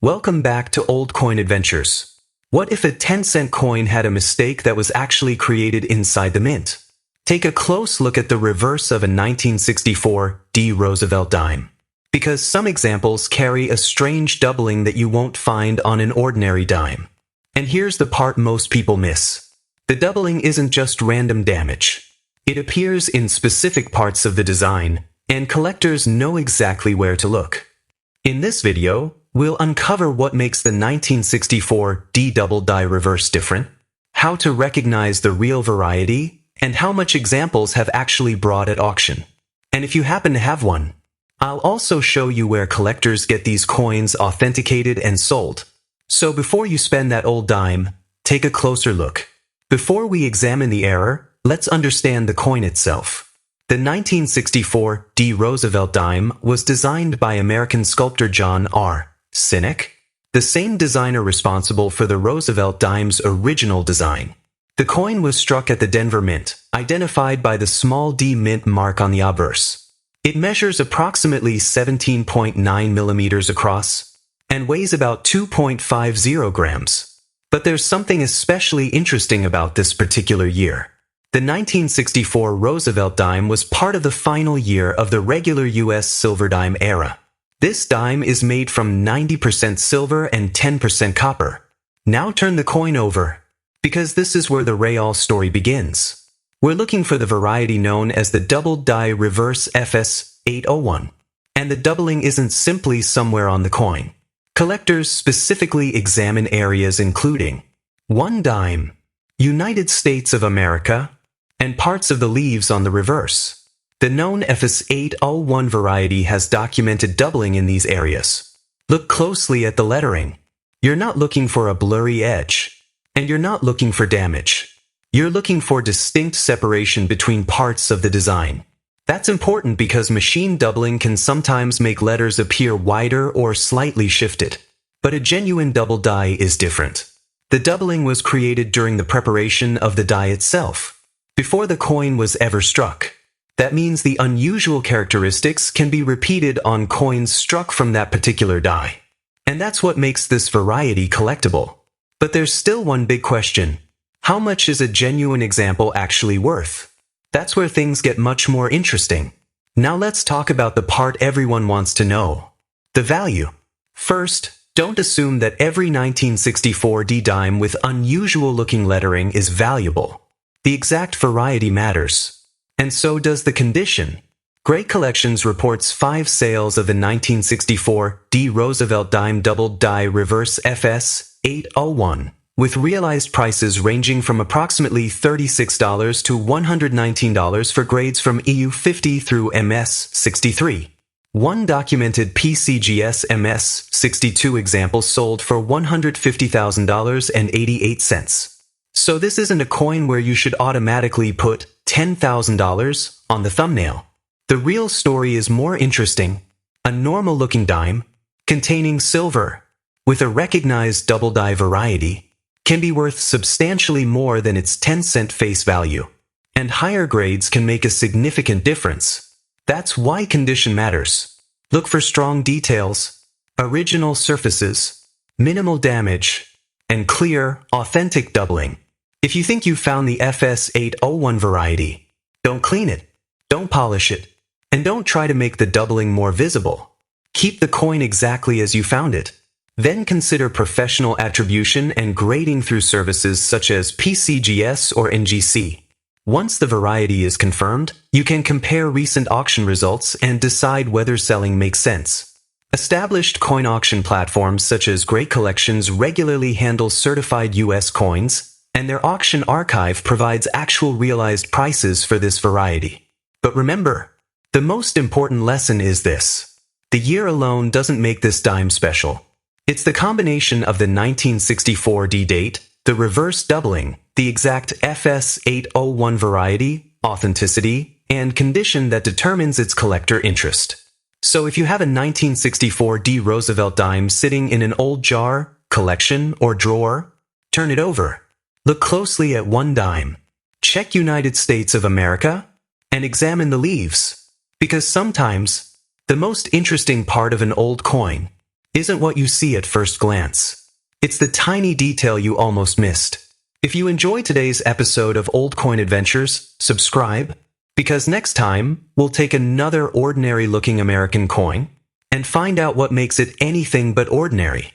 Welcome back to Old Coin Adventures. What if a 10-cent coin had a mistake that was actually created inside the mint? Take a close look at the reverse of a 1964 D. Roosevelt dime. Because some examples carry a strange doubling that you won't find on an ordinary dime. And here's the part most people miss. The doubling isn't just random damage. It appears in specific parts of the design, and collectors know exactly where to look. In this video, we'll uncover what makes the 1964 D double die reverse different, how to recognize the real variety, and how much examples have actually brought at auction. And if you happen to have one, I'll also show you where collectors get these coins authenticated and sold. So before you spend that old dime, take a closer look. Before we examine the error, let's understand the coin itself. The 1964 D. Roosevelt dime was designed by American sculptor John R. Sinek, the same designer responsible for the Roosevelt dime's original design. The coin was struck at the Denver Mint, identified by the small d mint mark on the obverse. It measures approximately 17.9 millimeters across and weighs about 2.50 grams. But there's something especially interesting about this particular year. The 1964 Roosevelt dime was part of the final year of the regular U.S. silver dime era. This dime is made from 90% silver and 10% copper. Now turn the coin over, because this is where the real story begins. We're looking for the variety known as the double die reverse FS801. And the doubling isn't simply somewhere on the coin. Collectors specifically examine areas including 1 dime, United States of America, and parts of the leaves on the reverse. The known FS801 variety has documented doubling in these areas. Look closely at the lettering. You're not looking for a blurry edge, and you're not looking for damage. You're looking for distinct separation between parts of the design. That's important because machine doubling can sometimes make letters appear wider or slightly shifted. But a genuine double die is different. The doubling was created during the preparation of the die itself, before the coin was ever struck. That means the unusual characteristics can be repeated on coins struck from that particular die. And that's what makes this variety collectible. But there's still one big question. How much is a genuine example actually worth? That's where things get much more interesting. Now let's talk about the part everyone wants to know. The value. First, don't assume that every 1964 D dime with unusual-looking lettering is valuable. The exact variety matters. And so does the condition. Great Collections reports 5 sales of the 1964 D. Roosevelt dime double die reverse FS801, with realized prices ranging from approximately $36 to $119 for grades from EU50 through MS63. One documented PCGS MS62 example sold for $150,088. So this isn't a coin where you should automatically put $10,000 on the thumbnail. The real story is more interesting. A normal-looking dime, containing silver, with a recognized double die variety, can be worth substantially more than its 10-cent face value. And higher grades can make a significant difference. That's why condition matters. Look for strong details, original surfaces, minimal damage, and clear, authentic doubling. If you think you've found the FS801 variety, don't clean it, don't polish it, and don't try to make the doubling more visible. Keep the coin exactly as you found it. Then consider professional attribution and grading through services such as PCGS or NGC. Once the variety is confirmed, you can compare recent auction results and decide whether selling makes sense. Established coin auction platforms such as Great Collections regularly handle certified U.S. coins, and their auction archive provides actual realized prices for this variety. But remember, the most important lesson is this. The year alone doesn't make this dime special. It's the combination of the 1964 D date, the reverse doubling, the exact FS801 variety, authenticity, and condition that determines its collector interest. So if you have a 1964 D. Roosevelt dime sitting in an old jar, collection, or drawer, turn it over. Look closely at 1 dime. Check United States of America, and examine the leaves. Because sometimes, the most interesting part of an old coin isn't what you see at first glance. It's the tiny detail you almost missed. If you enjoyed today's episode of Old Coin Adventures, subscribe, because next time we'll take another ordinary-looking American coin and find out what makes it anything but ordinary.